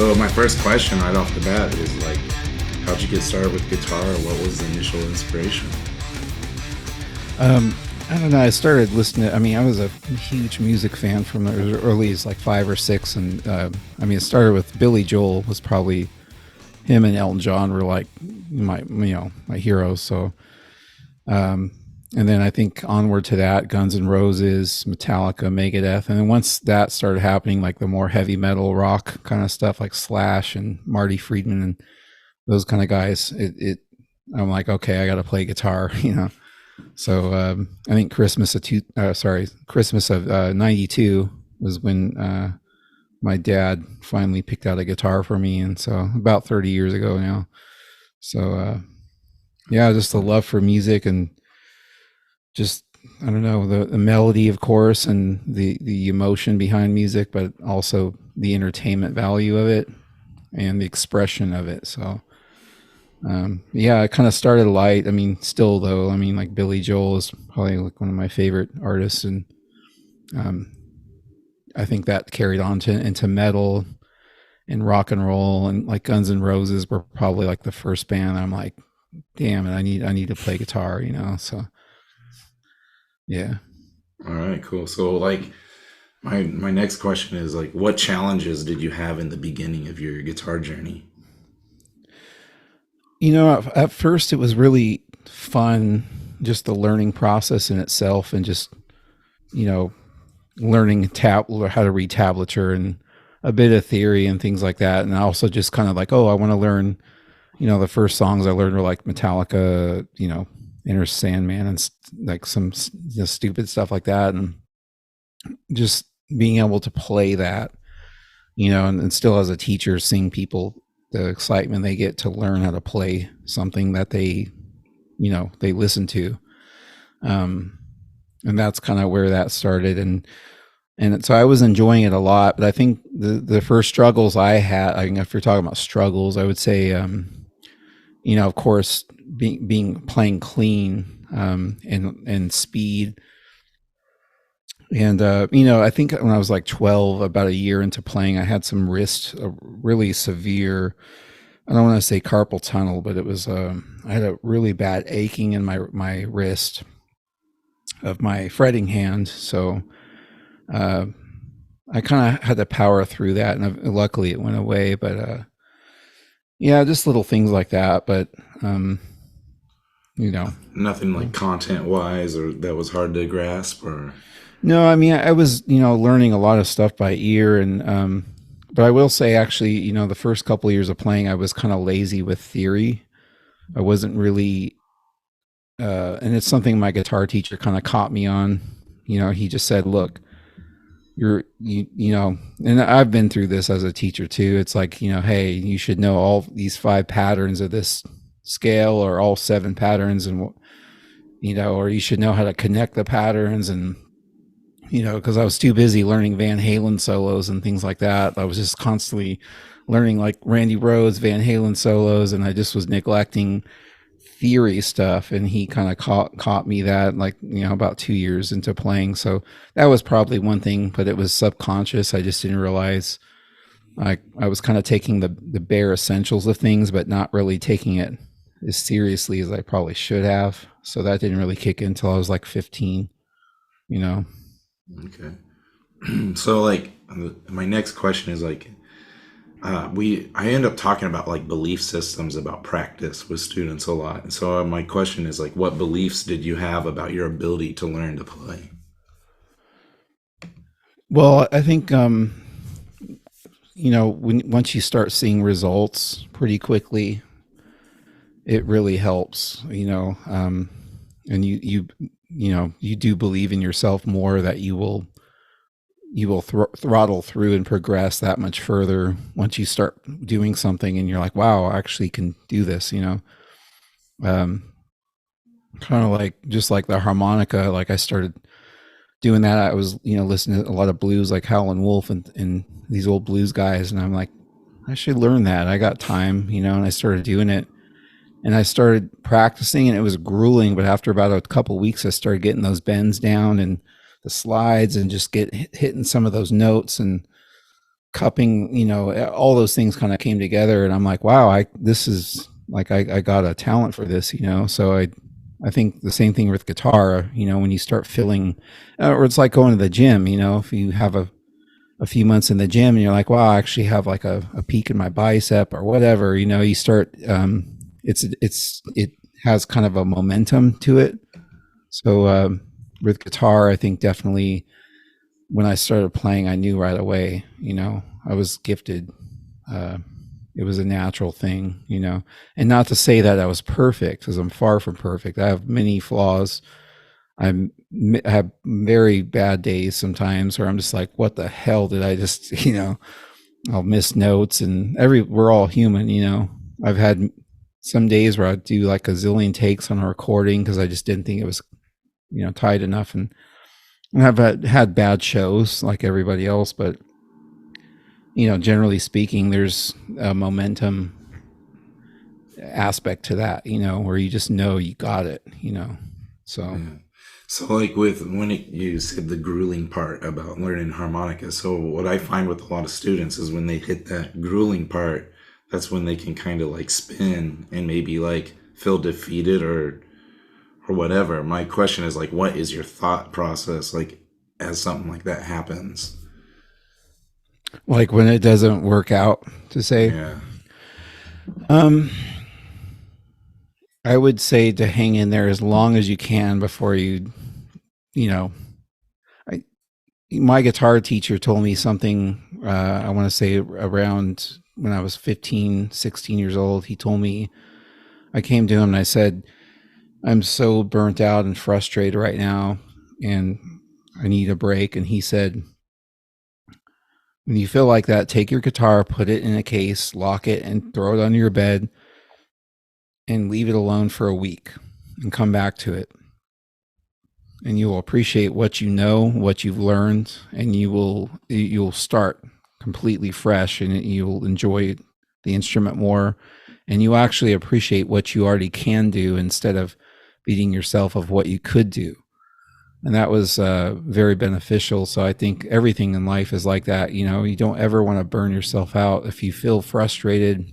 So my first question right off the bat is like, how'd you get started with guitar? What was the initial inspiration? I don't know. I started listening. I mean, I was a huge music fan from as early as like 5 or 6, and I mean, it started with Billy Joel. Was probably him and Elton John were like my heroes. So, and then I think onward to that, Guns N' Roses, Metallica, Megadeth, and then once that started happening, like the more heavy metal rock kind of stuff, like Slash and Marty Friedman and those kind of guys, I'm like, okay, I got to play guitar, So I think Christmas of '92 was when my dad finally picked out a guitar for me, and so about 30 years ago now. So yeah, just the love for music and just I don't know the melody, of course, and the emotion behind music, but also the entertainment value of it and the expression of it. So yeah, I kind of started light. I mean, still though, I mean, like Billy Joel is probably like one of my favorite artists, and um, I think that carried on into metal and rock and roll, and like Guns N' Roses were probably like the first band. I'm like, damn it, I need to play guitar. So yeah. All right, cool. So like my next question is like, what challenges did you have in the beginning of your guitar journey? At first it was really fun, just the learning process in itself, and just you know learning how to read tablature and a bit of theory and things like that. And also just kind of like, oh, I want to learn, the first songs I learned were like Metallica, Inner Sandman and like some stupid stuff like that. And just being able to play that, and still as a teacher, seeing people, the excitement they get to learn how to play something that they listen to. And that's kind of where that started. And so I was enjoying it a lot, but I think the first struggles I had, I mean, if you're talking about struggles, I would say, of course, being playing clean, and speed. And I think when I was like 12, about a year into playing, I had some really severe. I don't want to say carpal tunnel, but it was. I had a really bad aching in my wrist of my fretting hand. So uh, I kind of had to power through that, and luckily it went away. But yeah, just little things like that. But you know, Nothing like content wise or that was hard to grasp or no, I mean, I was learning a lot of stuff by ear, and but I will say actually, the first couple of years of playing, I was kind of lazy with theory. I wasn't really, and it's something my guitar teacher kind of caught me on. He just said, "Look, and I've been through this as a teacher too. It's like, hey, you should know all these 5 patterns of this scale, or all 7 patterns, and or you should know how to connect the patterns." And because I was too busy learning Van Halen solos and things like that, I was just constantly learning like Randy Rhoads, Van Halen solos, and I just was neglecting theory stuff. And he kind of caught me that, like, about 2 years into playing. So that was probably one thing, but it was subconscious. I just didn't realize I was kind of taking the bare essentials of things, but not really taking it as seriously as I probably should have. So that didn't really kick in until I was like 15, you know. okay. So like my next question is like I end up talking about like belief systems about practice with students a lot. And so my question is like, what beliefs did you have about your ability to learn to play? Well, I think when once you start seeing results pretty quickly, it really helps. And you do believe in yourself more, that you will throttle through and progress that much further once you start doing something and you're like, wow, I actually can do this. Um, Kind of like just like the harmonica. Like I started doing that. I was listening to a lot of blues, like Howlin' Wolf and these old blues guys, and I'm like, I should learn that. I got time, and I started doing it. And I started practicing, and it was grueling. But after about a couple weeks, I started getting those bends down and the slides, and just hitting some of those notes. And cupping, all those things kind of came together, and I'm like, wow, this is like, I got a talent for this, So I think the same thing with guitar, when you start feeling, or it's like going to the gym, if you have a few months in the gym and you're like, wow, I actually have like a peak in my bicep or whatever, you start, it has kind of a momentum to it. So, with guitar, I think definitely when I started playing, I knew right away, I was gifted. Uh, it was a natural thing, and not to say that I was perfect, because I'm far from perfect. I have many flaws. I have very bad days sometimes where I'm just like, what the hell did I just, I'll miss notes, and we're all human, I've had some days where I do like a zillion takes on a recording because I just didn't think it was, tight enough. And I've had bad shows like everybody else, but generally speaking, there's a momentum aspect to that, where you just know you got it, So, Yeah. So like with you said the grueling part about learning harmonica. So what I find with a lot of students is when they hit that grueling part, that's when they can kind of like spin and maybe like feel defeated or whatever. My question is like, what is your thought process like as something like that happens? like when it doesn't work out, to say, Yeah. um, I would say to hang in there as long as you can before you know, I, my guitar teacher told me something, I want to say around when I was 15, 16 years old. He told me, I came to him and I said, I'm so burnt out and frustrated right now, and I need a break. And he said, when you feel like that, take your guitar, put it in a case, lock it, and throw it under your bed and leave it alone for a week and come back to it. And you will appreciate what you know, what you've learned, and you'll start completely fresh, and you'll enjoy the instrument more, and you actually appreciate what you already can do instead of beating yourself of what you could do. And that was very beneficial. So I think everything in life is like that. You don't ever want to burn yourself out. If you feel frustrated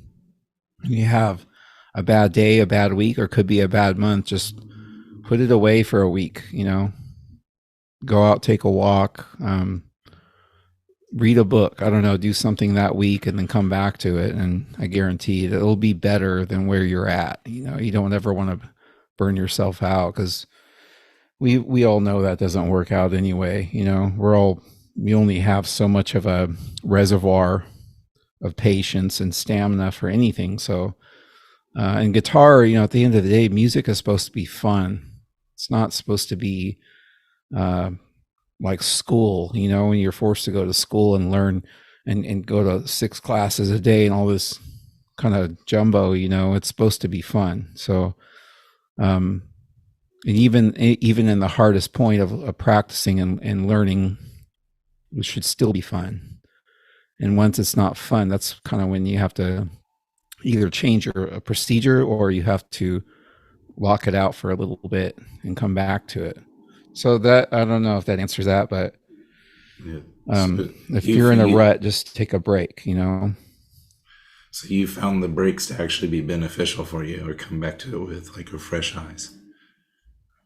and you have a bad day, a bad week, or could be a bad month, just put it away for a week. Go out, take a walk, read a book. I don't know, do something that week, and then come back to it. And I guarantee it'll be better than where you're at. You don't ever want to burn yourself out, because we all know that doesn't work out anyway. We only have so much of a reservoir of patience and stamina for anything. So, and guitar, at the end of the day, music is supposed to be fun. It's not supposed to be uh, like school, when you're forced to go to school and learn and go to 6 classes a day and all this kind of jumbo, it's supposed to be fun. So, and even in the hardest point of practicing and learning, it should still be fun. And once it's not fun, that's kind of when you have to either change your procedure, or you have to lock it out for a little bit and come back to it. So that, I don't know if that answers that, but Yeah. So if you're in a rut, just take a break. so you found the breaks to actually be beneficial for you, or come back to it with like a fresh eyes.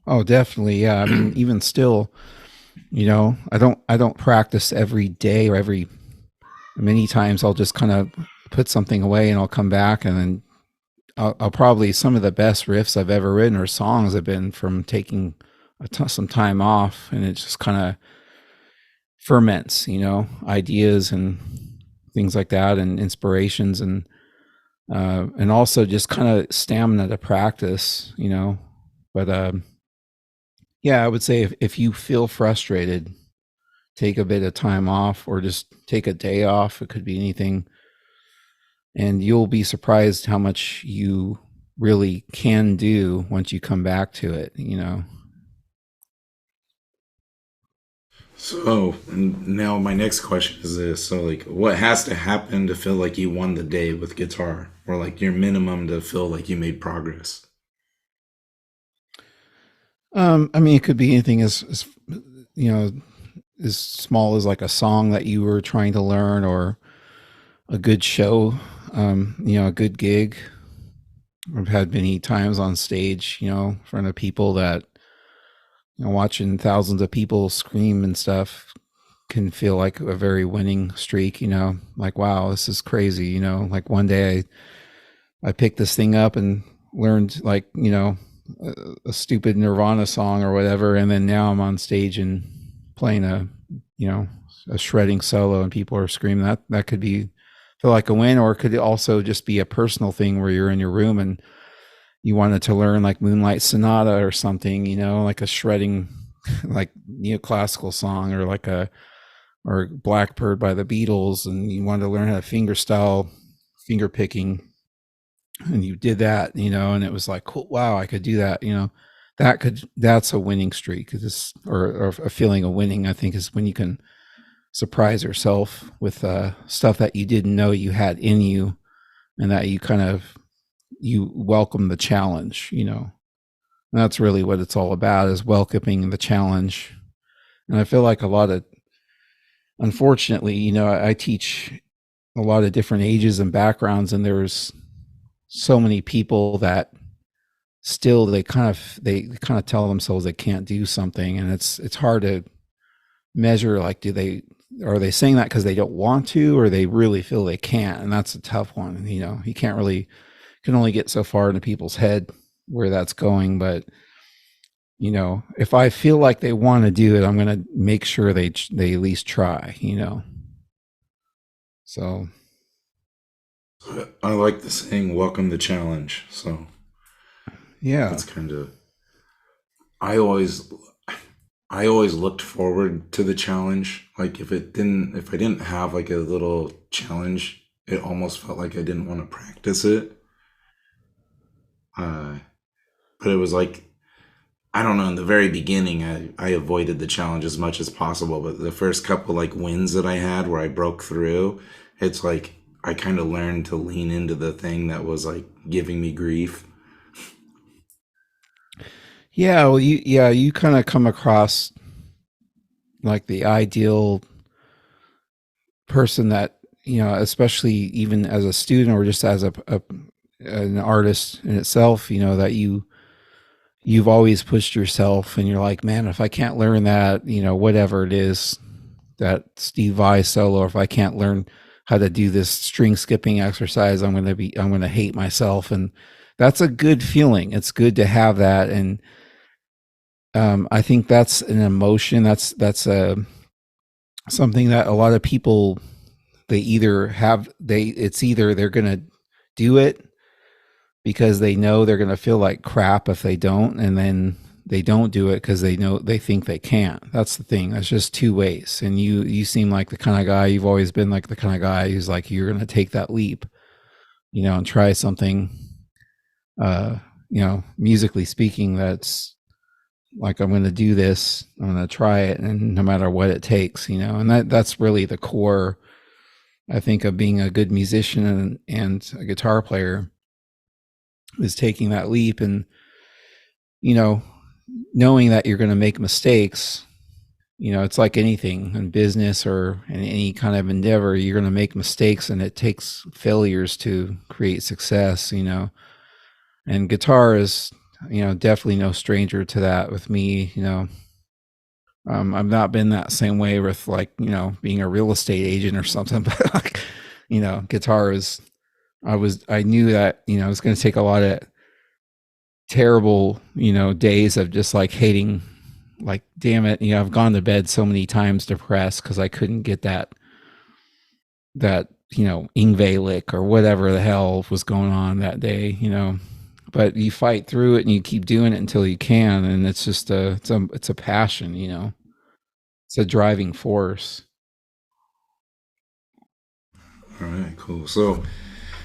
Oh, definitely, yeah. I mean, even still, I don't practice every day, or many times I'll just kind of put something away and I'll come back, and then I'll probably, some of the best riffs I've ever written or songs have been from taking some time off, and it just kind of ferments, ideas and things like that, and inspirations, and also just kind of stamina to practice, But yeah, I would say if you feel frustrated, take a bit of time off, or just take a day off. It could be anything, and you'll be surprised how much you really can do once you come back to it. So now my next question is this: so like, what has to happen to feel like you won the day with guitar, or like your minimum to feel like you made progress? I mean, it could be anything as you know, as small as like a song that you were trying to learn, or a good show, a good gig. I've had many times on stage, in front of people that, watching thousands of people scream and stuff can feel like a very winning streak, like, wow, this is crazy, like one day I picked this thing up and learned like, a stupid Nirvana song or whatever. And then now I'm on stage and playing you know, a shredding solo and people are screaming. That could be feel like a win, or it could also just be a personal thing where you're in your room and you wanted to learn like Moonlight Sonata or something, like a shredding, like neoclassical song, or or Blackbird by the Beatles, and you wanted to learn how to finger picking, and you did that, and it was like, cool, wow, I could do that, that's a winning streak. Or a feeling of winning, I think, is when you can surprise yourself with stuff that you didn't know you had in you, and that you welcome the challenge, and that's really what it's all about, is welcoming the challenge. And I feel like unfortunately, I teach a lot of different ages and backgrounds, and there's so many people that still they kind of tell themselves they can't do something, and it's hard to measure, like, are they saying that because they don't want to, or they really feel they can't? And that's a tough one. You can only get so far into people's head where that's going. But if I feel like they want to do it, I'm going to make sure they at least try. So I like the saying, welcome the challenge. So yeah, that's kind of, I always I always looked forward to the challenge. Like if I didn't have like a little challenge, it almost felt like I didn't want to practice it. Uh, but it was like, I don't know, in the very beginning, I avoided the challenge as much as possible. But the first couple like wins that I had where I broke through, it's like I kind of learned to lean into the thing that was like giving me grief. yeah. Well, you kind of come across like the ideal person that, especially even as a student or just as an artist in itself, that you've always pushed yourself, and you're like, man, if I can't learn that, whatever it is, that Steve Vai solo, or if I can't learn how to do this string skipping exercise, I'm going to hate myself. And that's a good feeling. It's good to have that. And I think that's an emotion. That's something that a lot of people, it's either they're going to do it because they know they're going to feel like crap if they don't, and then they don't do it because they think they can't. That's the thing. That's just two ways. And you seem like the kind of guy, you've always been like the kind of guy who's like, you're going to take that leap, and try something, uh, musically speaking, that's like, I'm going to do this, I'm going to try it, and no matter what it takes, and that's really the core, I think, of being a good musician and a guitar player, is taking that leap. And knowing that you're going to make mistakes. It's like anything in business or in any kind of endeavor, you're going to make mistakes, and it takes failures to create success. And guitar is, definitely no stranger to that with me. I've not been that same way with, like, being a real estate agent or something, but like, guitar is, I knew that, it was going to take a lot of terrible, days of just like hating, like, damn it, I've gone to bed so many times depressed because I couldn't get that Ingve lick or whatever the hell was going on that day, but you fight through it and you keep doing it until you can. And it's just it's a passion, it's a driving force. All right, cool. So,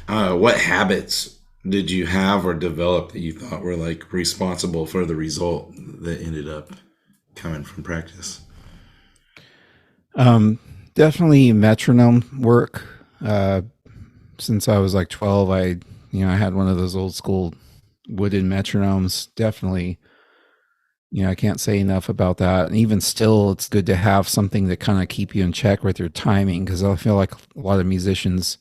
what habits did you have or develop that you thought were like responsible for the result that ended up coming from practice? Definitely metronome work. Since I was like 12, I had one of those old school wooden metronomes. Definitely I can't say enough about that. And even still, it's good to have something to kind of keep you in check with your timing, because I feel like a lot of musicians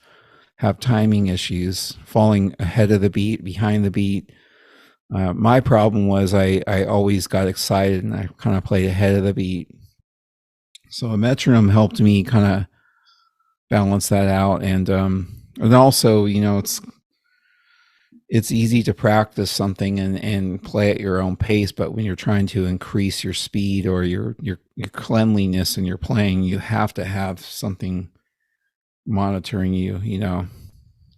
have timing issues, falling ahead of the beat, behind the beat. My problem was I always got excited and I kind of played ahead of the beat. So a metronome helped me kind of balance that out, and also, it's easy to practice something and play at your own pace, but when you're trying to increase your speed or your cleanliness in your playing, you have to have something monitoring you,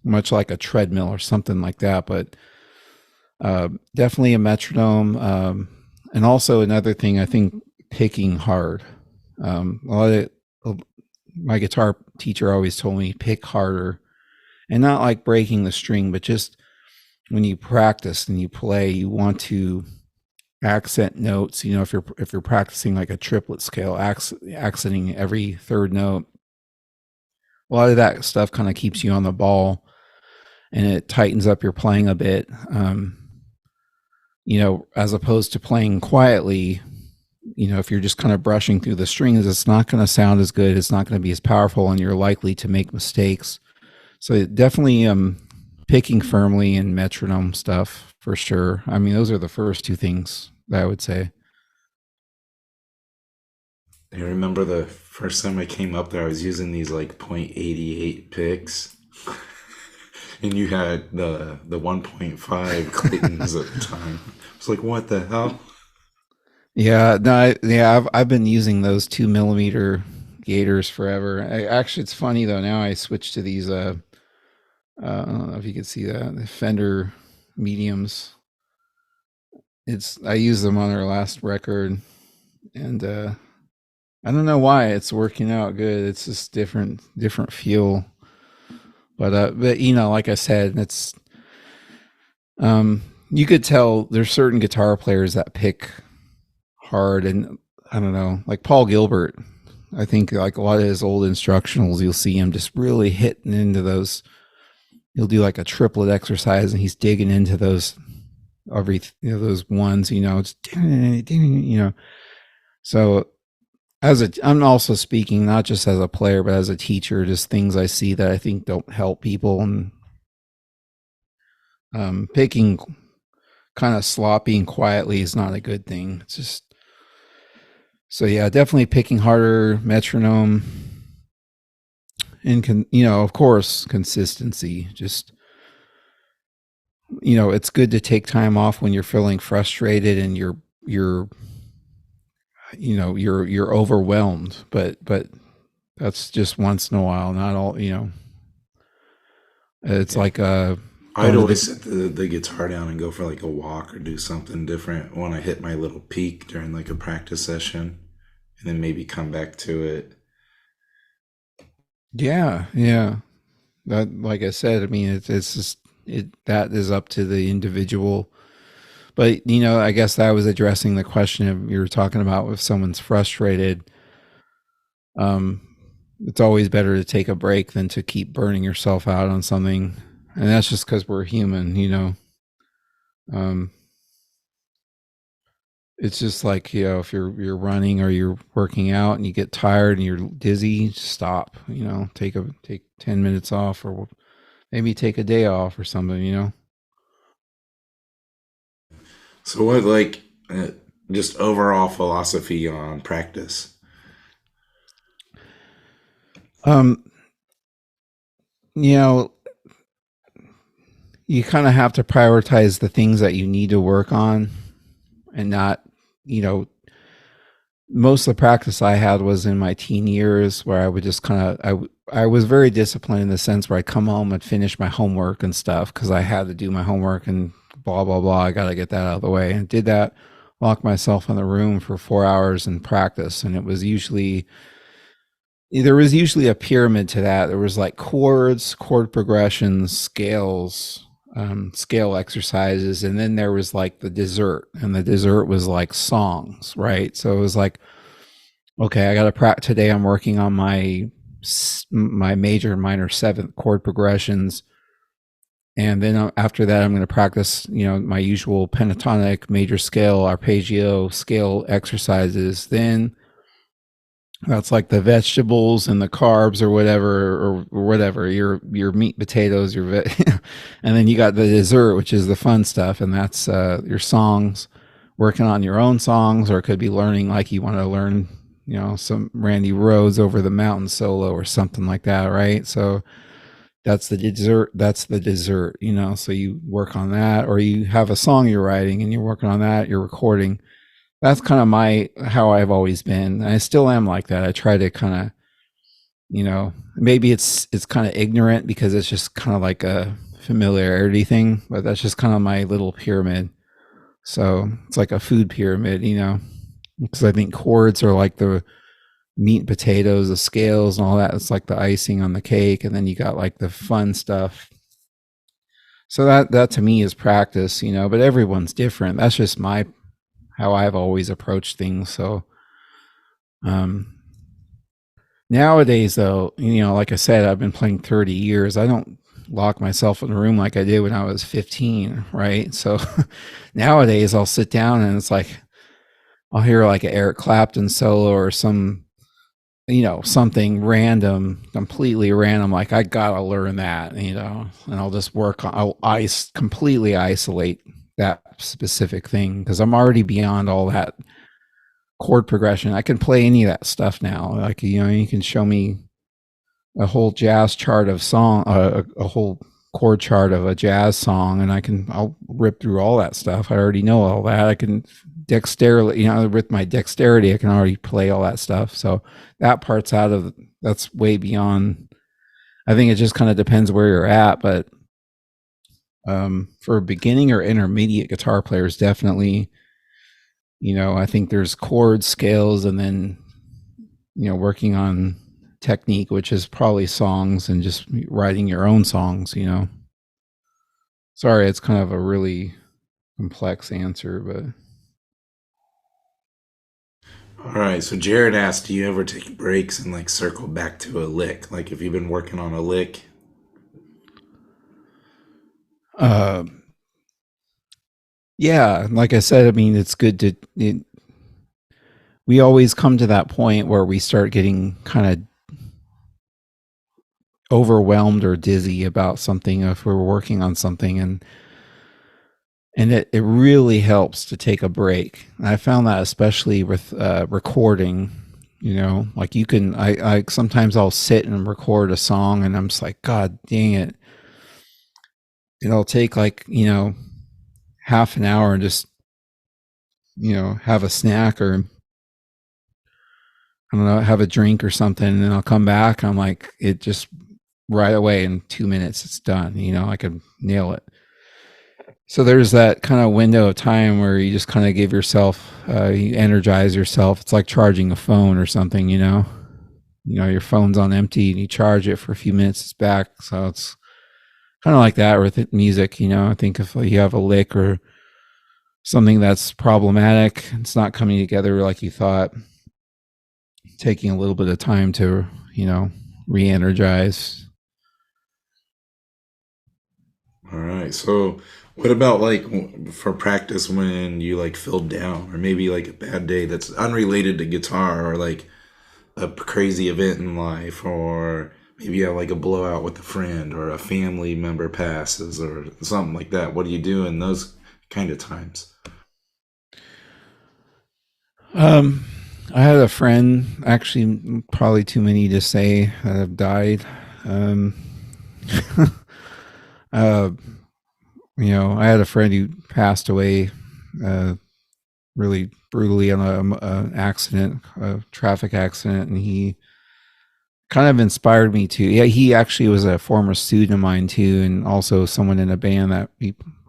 much like a treadmill or something like that. But definitely a metronome, and also another thing, I think picking hard. A lot of my guitar teacher always told me pick harder, and not like breaking the string, but just when you practice and you play, you want to accent notes. If you're practicing like a triplet scale, accenting every third note. A lot of that stuff kind of keeps you on the ball, and it tightens up your playing a bit. As opposed to playing quietly, if you're just kind of brushing through the strings, it's not going to sound as good. It's not going to be as powerful, and you're likely to make mistakes. So definitely picking firmly and metronome stuff for sure. I mean, those are the first two things that I would say. I remember the first time I came up there, I was using these like .88 picks, and you had the 1.5 Claytons at the time. I was like, what the hell? Yeah, no, I've been using those 2 millimeter Gators forever. Actually, it's funny though. Now I switched to these. I don't know if you can see that, the Fender mediums. I used them on our last record, and I don't know why it's working out good. It's just different feel. But like I said, it's you could tell there's certain guitar players that pick hard, and I don't know, like Paul Gilbert. I think like a lot of his old instructionals, you'll see him just really hitting into those. He'll do like a triplet exercise, and he's digging into those those ones. It's So I'm also speaking not just as a player, but as a teacher, just things I see that I think don't help people, and picking kind of sloppy and quietly is not a good thing. It's just, so yeah, definitely picking harder, metronome, and of course, consistency. Just, it's good to take time off when you're feeling frustrated and you're overwhelmed, but that's just once in a while, not all. It's Yeah. like I'd always set the guitar down and go for like a walk or do something different when I hit my little peak during like a practice session, and then maybe come back to it. yeah. That, like I said, I mean, it's just that is up to the individual. But I guess that was addressing the question of you were talking about if someone's frustrated. Um, it's always better to take a break than to keep burning yourself out on something, and that's just because we're human. Um, it's just like, if you're running or you're working out and you get tired and you're dizzy, stop. Take 10 minutes off, or maybe take a day off or something. So what like just overall philosophy on practice? Um, you know, you kind of have to prioritize the things that you need to work on, and not, you know, most of the practice I had was in my teen years, where I would just I was very disciplined in the sense where I'd come home and finish my homework and stuff, because I had to do my homework and blah blah blah. I got to get that out of the way, and did that. Lock myself in the room for 4 hours and practice, and there was usually a pyramid to that. There was like chords, chord progressions, scales, scale exercises, and then there was like the dessert, and the dessert was like songs, right? So it was like, okay, I got to practice today. I'm working on my major and minor seventh chord progressions, And then after that, I'm going to practice, my usual pentatonic, major scale, arpeggio scale exercises. Then that's like the vegetables and the carbs or whatever, or whatever, your meat, potatoes, and then you got the dessert, which is the fun stuff, and that's your songs, working on your own songs, or it could be learning, like you want to learn, some Randy Rhoads Over the Mountain solo or something like that, right? So that's the dessert. That's the dessert, So you work on that, or you have a song you're writing and you're working on that. You're recording. That's kind of how I've always been. I still am like that. I try to kind of, maybe it's kind of ignorant because it's just kind of like a familiarity thing, but that's just kind of my little pyramid. So it's like a food pyramid, because I think chords are like the meat and potatoes, the scales and all that. It's like the icing on the cake, and then you got like the fun stuff. So that to me is practice, but everyone's different. That's just how I've always approached things. So nowadays, though, like I said, I've been playing 30 years. I don't lock myself in a room like I did when I was 15, right? So nowadays I'll sit down and it's like I'll hear like an Eric Clapton solo or something random, completely random. Like, I gotta learn that, and I'll just completely isolate that specific thing because I'm already beyond all that chord progression. I can play any of that stuff now. Like, you can show me a whole jazz chart of song, a whole chord chart of a jazz song, and I'll rip through all that stuff. I already know all that. I can dexterity, with my dexterity, I can already play all that stuff. So that part's that's way beyond. I think it just kind of depends where you're at, but for beginning or intermediate guitar players, definitely, I think there's chord scales, and then, working on technique, which is probably songs and just writing your own songs, Sorry, it's kind of a really complex answer, but. All right. So Jared asked, do you ever take breaks and like circle back to a lick? Like if you've been working on a lick. Uh, yeah, like I said, I mean, it's good we always come to that point where we start getting kind of overwhelmed or dizzy about something if we're working on something, and it really helps to take a break. And I found that especially with recording, like I sometimes I'll sit and record a song and I'm just like, God dang it. It'll take like, half an hour and just, have a snack or, I don't know, have a drink or something. And then I'll come back. I'm like, it just right away in 2 minutes, it's done. I could nail it. So there's that kind of window of time where you just kind of give yourself, you energize yourself. It's like charging a phone or something, your phone's on empty and you charge it for a few minutes, it's back. So it's kind of like that with music, I think if you have a lick or something that's problematic, it's not coming together like you thought, taking a little bit of time to, re-energize. All right. So what about like for practice when you like feel down or maybe like a bad day that's unrelated to guitar or like a crazy event in life or maybe you have like a blowout with a friend or a family member passes or something like that. What do you do in those kind of times? I had a friend, actually probably too many to say, that have died. uh, I had a friend who passed away really brutally on an accident, a traffic accident, and he kind of inspired me to. Yeah, he actually was a former student of mine too, and also someone in a band that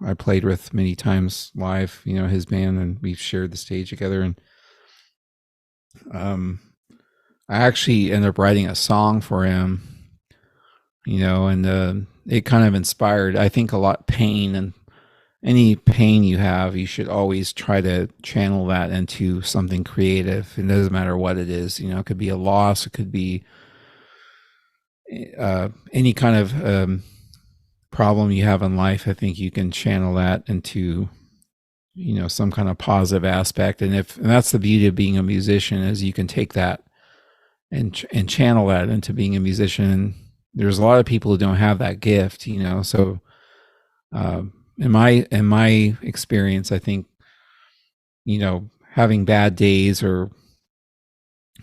I played with many times live. His band, and we shared the stage together. And I actually ended up writing a song for him. And it kind of inspired, I think, a lot pain, and any pain you have, you should always try to channel that into something creative. It doesn't matter what it is. It could be a loss. It could be any kind of problem you have in life, I think you can channel that into, some kind of positive aspect. And that's the beauty of being a musician, is you can take that and channel that into being a musician. There's a lot of people who don't have that gift, so in my experience, I think, having bad days, or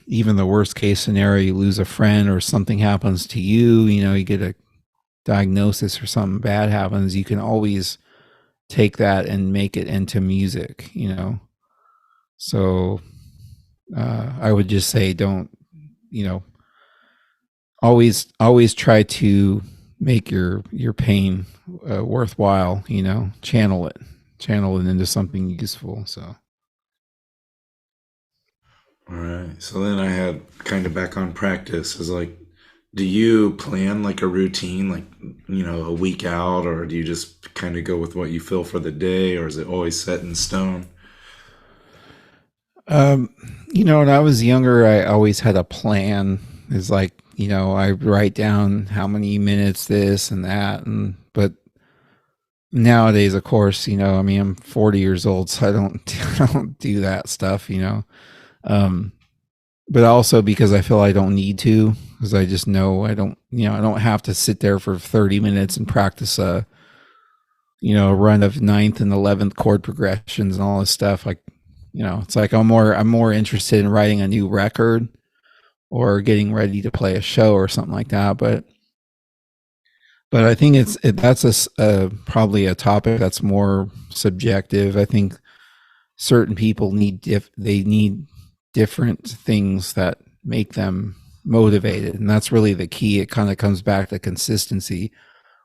even the worst case scenario, you lose a friend or something happens to you, you get a diagnosis or something bad happens, you can always take that and make it into music, So I would just say, don't, you know, always try to make your pain worthwhile, channel it into something useful. So All right. So then I had kind of back on practice is like, do you plan like a routine, like, a week out, or do you just kind of go with what you feel for the day, or is it always set in stone? um when I was younger, I always had a plan. It's like, I write down how many minutes this and that, and but nowadays, of course, I'm 40 years old, so I don't I don't do that stuff, um but also because I feel I don't need to, because I just know I don't have to sit there for 30 minutes and practice a run of ninth and 11th chord progressions and all this stuff. Like, it's like I'm more interested in writing a new record or getting ready to play a show or something like that. But I think that's probably a topic that's more subjective. I think certain people they need different things that make them motivated, and that's really the key. It kind of comes back to consistency.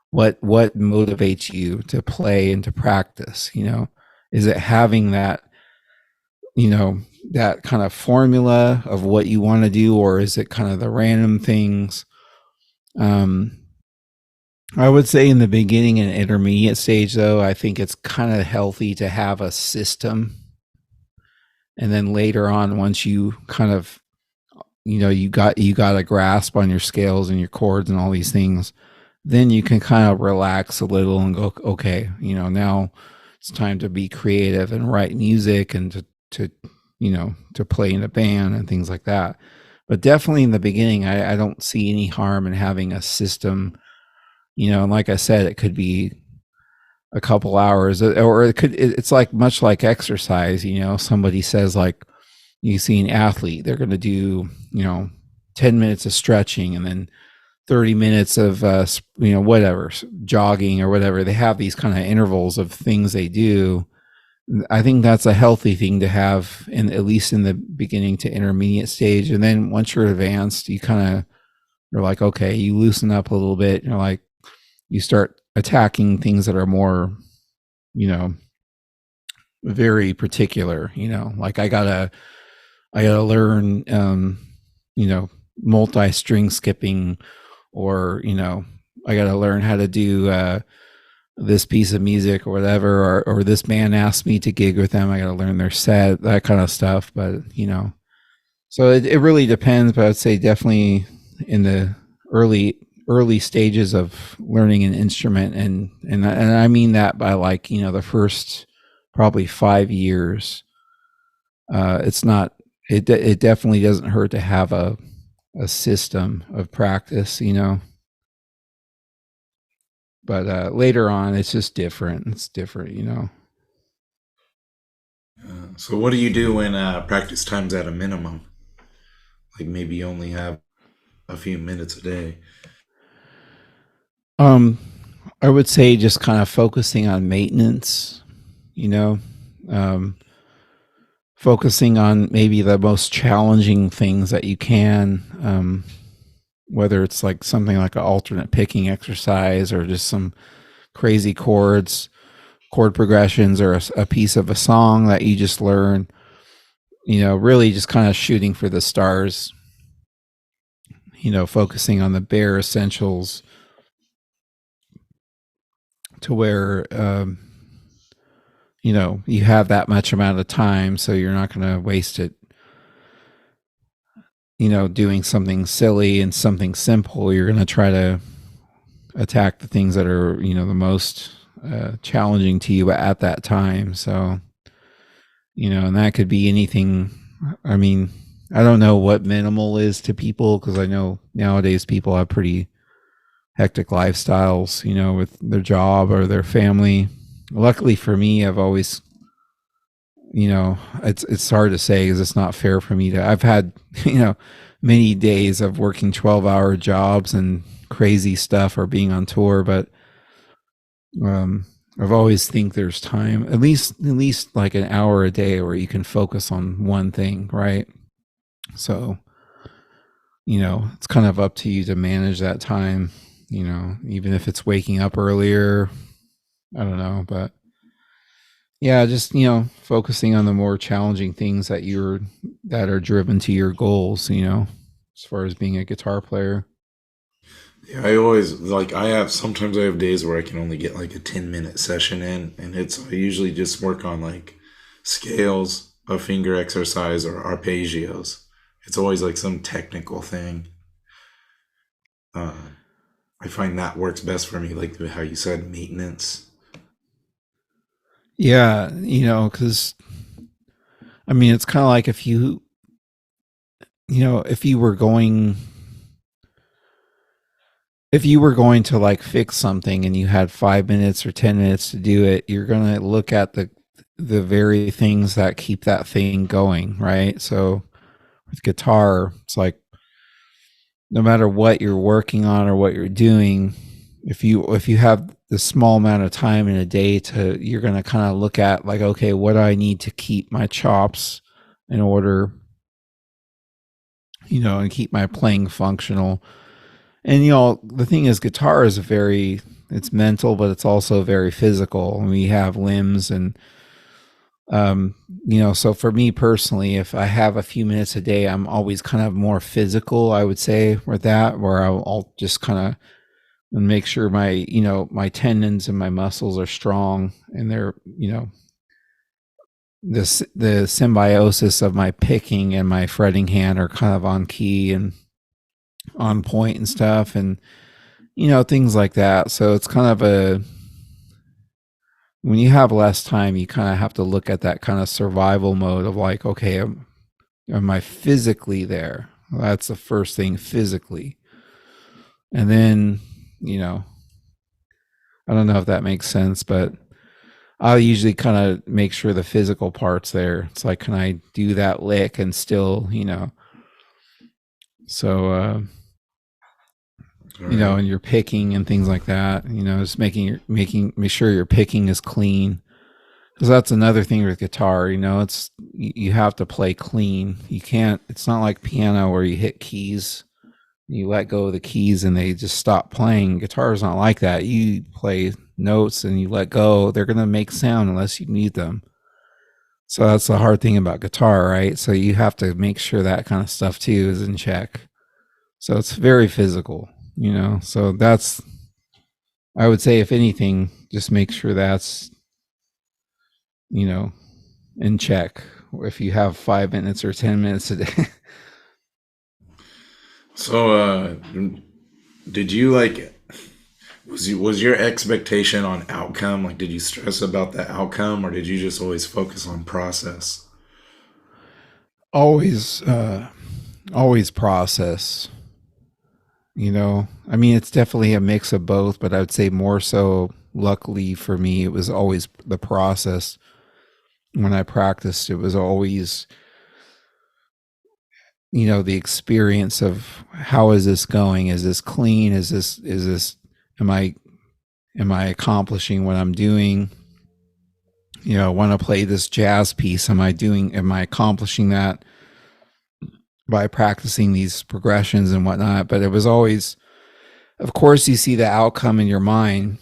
What motivates you to play and to practice? Is it having you know that kind of formula of what you want to do, or is it kind of the random things? um I would say in the beginning and intermediate stage, though, I think it's kind of healthy to have a system. And then later on, once you kind of, you got a grasp on your scales and your chords and all these things, then you can kind of relax a little and go, okay, now it's time to be creative and write music, and to play in a band and things like that. But definitely in the beginning, I don't see any harm in having a system. And like I said, it could be a couple hours, or it's like much like exercise. Somebody says, like, you see an athlete, they're going to do 10 minutes of stretching, and then 30 minutes of whatever, jogging or whatever. They have these kind of intervals of things they do. I think that's a healthy thing to have, at least in the beginning to intermediate stage. And then once you're advanced, you're like, okay, you loosen up a little bit. You're like, you start attacking things that are more, you know, very particular. Like I gotta learn, multi-string skipping, or I gotta learn how to do this piece of music or whatever, or this band asked me to gig with them. I gotta learn their set, that kind of stuff. But so it really depends. But I'd say definitely in the early stages of learning an instrument, and I mean that by, like, the first probably 5 years. It's not. It definitely doesn't hurt to have a system of practice, But later on, it's just different. It's different. So what do you do when practice time's at a minimum? Like maybe you only have a few minutes a day. Um, I would say just kind of focusing on maintenance. You know, um, Focusing on maybe the most challenging things that you can. Whether it's like something like an alternate picking exercise, or just some crazy chord progressions, or a piece of a song that you just learn. Really just kind of shooting for the stars. Focusing on the bare essentials, to where you have that much amount of time, so you're not going to waste it doing something silly and something simple. You're going to try to attack the things that are, the most challenging to you at that time. So, and that could be anything. I mean, I don't know what minimal is to people, because I know nowadays people have pretty hectic lifestyles, with their job or their family. Luckily for me, I've always, it's hard to say because it's not fair for me to. I've had, many days of working 12-hour jobs and crazy stuff or being on tour, but I've always think there's time, at least like an hour a day where you can focus on one thing, right? So, it's kind of up to you to manage that time, even if it's waking up earlier. I don't know, but yeah, just, focusing on the more challenging things that are driven to your goals, as far as being a guitar player. Yeah, I always like I have sometimes I have days where I can only get like a 10-minute session in, and I usually just work on like scales, a finger exercise, or arpeggios. It's always like some technical thing. Uh, I find that works best for me, like how you said, maintenance. Yeah, because I mean, it's kind of like if you were going to like fix something and you had 5 minutes or 10 minutes to do it, you're gonna look at the very things that keep that thing going, right? So with guitar, it's like no matter what you're working on or what you're doing, if you have the small amount of time in a day you're going to kind of look at like, okay, what do I need to keep my chops in order, and keep my playing functional. And the thing is, guitar is it's mental, but it's also very physical. We have limbs, and so for me personally, if I have a few minutes a day, I'm always kind of more physical, I would say, where I'll just kind of make sure my tendons and my muscles are strong, and they're, the symbiosis of my picking and my fretting hand are kind of on key and on point and stuff, and things like that. So it's kind of when you have less time, you kind of have to look at that kind of survival mode of like, okay, am I physically there? Well, that's the first thing, physically. And then, I don't know if that makes sense, but I'll usually kind of make sure the physical part's there. It's like, can I do that lick and still, so, All right. and you're picking and things like that, just make sure your picking is clean. Because that's another thing with guitar, it's, you have to play clean. You can't, it's not like piano where you hit keys, you let go of the keys and they just stop playing. Guitar is not like that. You play notes and you let go, they're going to make sound unless you need them. So that's the hard thing about guitar, right? So you have to make sure that kind of stuff too is in check. So it's very physical, so that's, I would say, if anything, just make sure that's, you know, in check if you have 5 minutes or 10 minutes a day. So, did you like was your expectation on outcome? Like, did you stress about the outcome, or did you just always focus on process? always, always process, I mean, it's definitely a mix of both, but I would say more so, luckily for me, it was always the process. When I practiced, it was always, the experience of how is this going? Is this clean? Is this, am I accomplishing what I'm doing? I want to play this jazz piece. Am I accomplishing that by practicing these progressions and whatnot? But it was always, of course, you see the outcome in your mind,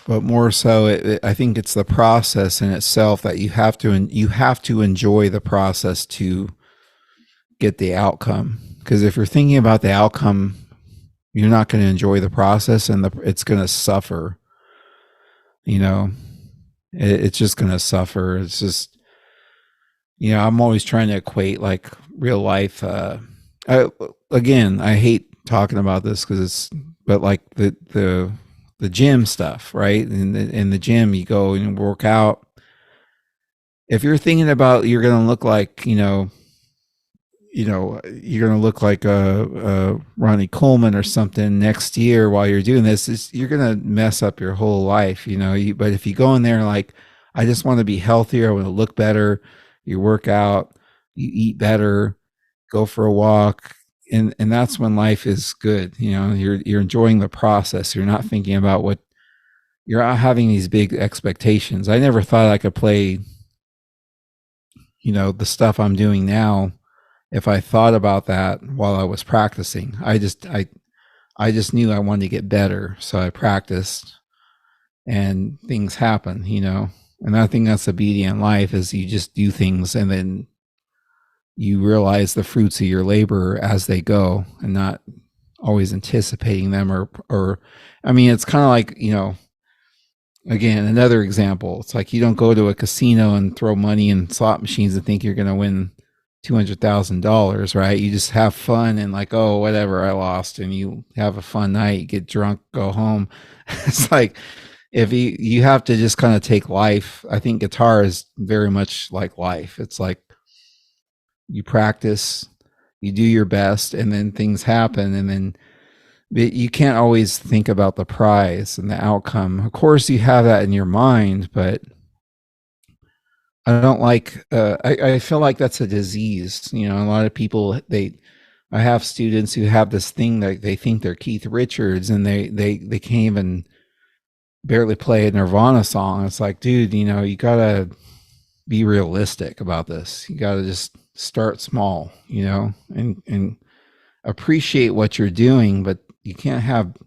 but more so, I think it's the process in itself that you have to enjoy the process to get the outcome. Because if you're thinking about the outcome, you're not going to enjoy the process, and it's going to suffer. You know, it's just going to suffer. It's just, I'm always trying to equate like real life. I hate talking about this because but like the gym stuff, right? In the gym, you go and work out. If you're thinking about you're going to look like, you're going to look like a Ronnie Coleman or something next year while you're doing this, you're going to mess up your whole life, but if you go in there like, I just want to be healthier, I want to look better, you work out, you eat better, go for a walk, and that's when life is good. You're enjoying the process. You're not thinking about what you're not having these big expectations. I never thought I could play, the stuff I'm doing now if I thought about that while I was practicing. I just knew I wanted to get better, so I practiced, and things happen. And I think that's the beauty in life is you just do things, and then you realize the fruits of your labor as they go, and not always anticipating them. Or I mean, it's kind of like, again, another example. It's like you don't go to a casino and throw money in slot machines and think you're going to win $200,000, right? You just have fun and like, oh, whatever, I lost, and you have a fun night, get drunk, go home. It's like if you have to just kind of take life. I think guitar is very much like life. It's like you practice, you do your best, and then things happen, and then you can't always think about the prize and the outcome. Of course, you have that in your mind, but I don't like. I feel like that's a disease. A lot of people I have students who have this thing that they think they're Keith Richards, and they can't even barely play a Nirvana song. It's like, dude, you gotta be realistic about this. You gotta just start small, and appreciate what you're doing, but you can't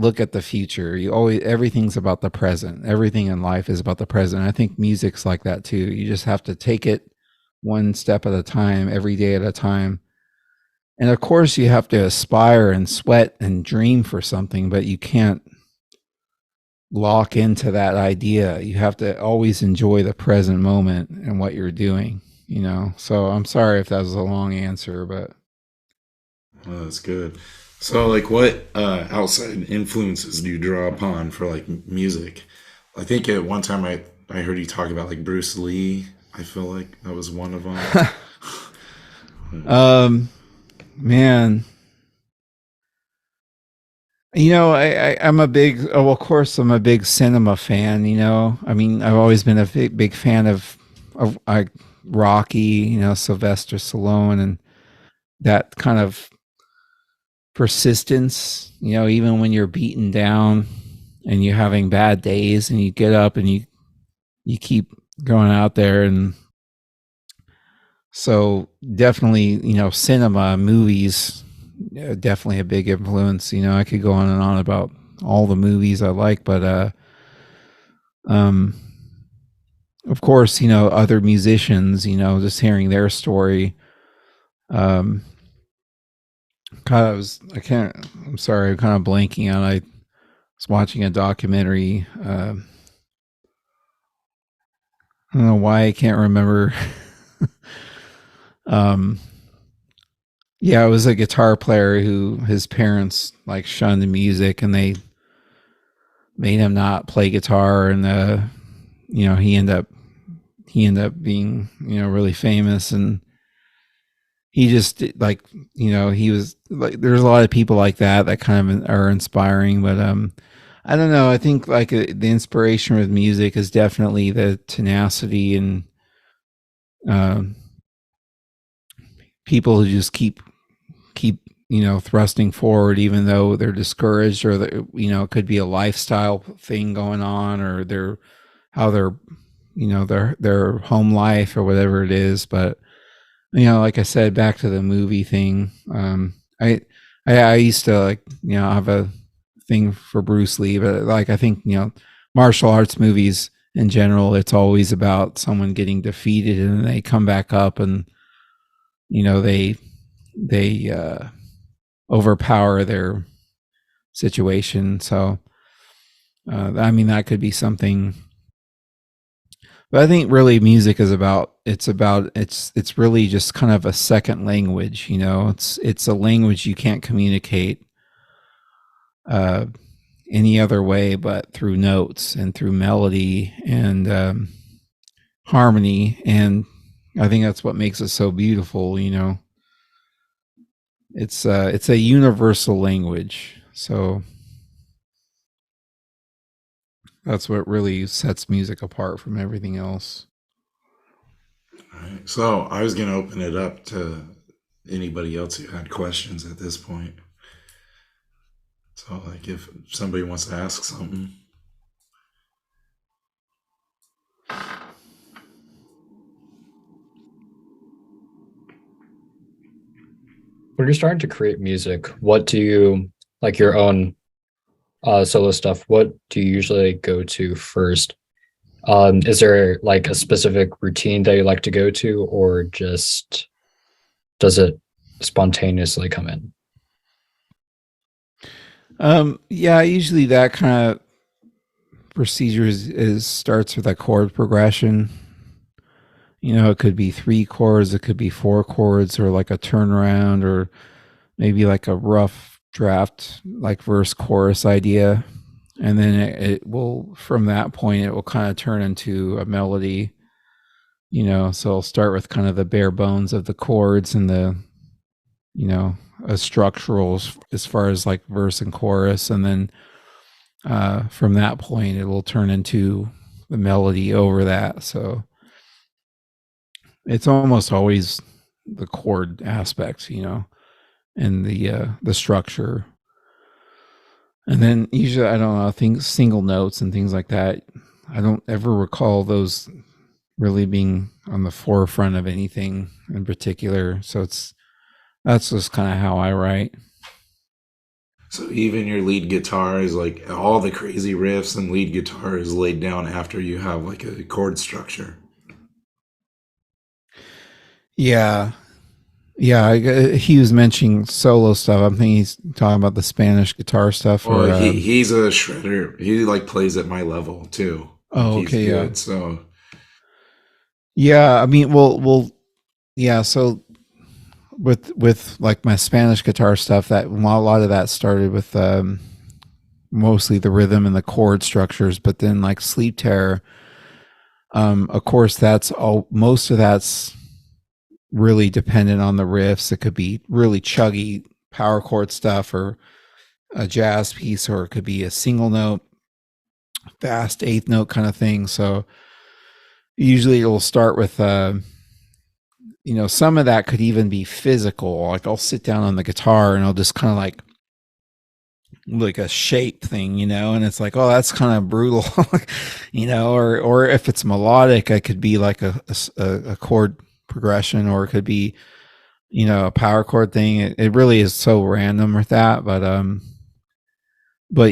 look at the future. Everything's about the present. Everything in life is about the present. I think music's like that too. You just have to take it one step at a time, every day at a time. And of course you have to aspire and sweat and dream for something, but you can't lock into that idea. You have to always enjoy the present moment and what you're doing, So I'm sorry if that was a long answer, but Well, that's good. So, like, what outside influences do you draw upon for like music? I think at one time I heard you talk about like Bruce Lee. I feel like that was one of them. Man, I'm a big, of course, I'm a big cinema fan. I mean, I've always been a big fan of Rocky. Sylvester Stallone, and that kind of persistence. Even when you're beaten down and you're having bad days, and you get up and you keep going out there. And so definitely, cinema, movies, definitely a big influence. I could go on and on about all the movies I like, but of course, other musicians, just hearing their story. I'm sorry, I'm kind of blanking on. I was watching a documentary. I don't know why I can't remember. Yeah, it was a guitar player who his parents like shunned music, and they made him not play guitar, and he ended up being really famous, and he just like he was like, there's a lot of people like that kind of are inspiring, but I don't know, I think like the inspiration with music is definitely the tenacity and people who just keep thrusting forward even though they're discouraged, or it could be a lifestyle thing going on, or their their home life or whatever it is. But like I said, back to the movie thing, I used to like have a thing for Bruce Lee, but like I think martial arts movies in general, it's always about someone getting defeated and they come back up, and they overpower their situation. So I mean, that could be something. But I think really music is it's really just kind of a second language, you know. It's a language you can't communicate uh any other way but through notes and through melody and harmony, and I think that's what makes it so beautiful, you know. It's a universal language. So that's what really sets music apart from everything else. All right. So I was gonna open it up to anybody else who had questions at this point. So like if somebody wants to ask something. When you're starting to create music, what do you like your own solo stuff? What do you usually go to first? Is there like a specific routine that you like to go to, or just does it spontaneously come in? Yeah, usually that kind of procedure is starts with a chord progression. You know, it could be three chords, it could be four chords, or like a turnaround, or maybe like a rough draft, like verse chorus idea. And then it will, from that point, it will kind of turn into a melody, you know. So I'll start with kind of the bare bones of the chords and the, you know, a structural as far as like verse and chorus. And then from that point, it will turn into the melody over that. So it's almost always the chord aspects, you know, and the structure. And then usually, I don't know, things, single notes and things like that. I don't ever recall those really being on the forefront of anything in particular. So that's just kind of how I write. So even your lead guitar is like all the crazy riffs and lead guitar is laid down after you have like a chord structure. Yeah. Yeah, he was mentioning solo stuff. I'm thinking he's talking about the Spanish guitar stuff, or Well, he's a shredder. He like plays at my level too. Like oh, he's okay, yeah, good. So yeah. I mean, yeah. So with like my Spanish guitar stuff, that a lot of that started with mostly the rhythm and the chord structures, but then like Sleep Terror, of course, that's all. Most of that's really dependent on the riffs. It could be really chuggy power chord stuff, or a jazz piece, or it could be a single note, fast eighth note kind of thing. So usually it'll start with you know, some of that could even be physical. Like I'll sit down on the guitar and I'll just kind of like a shape thing, you know, and it's like, oh, that's kind of brutal, you know, or if it's melodic, it could be like a chord progression, or it could be, you know, a power chord thing. It really is so random with that, but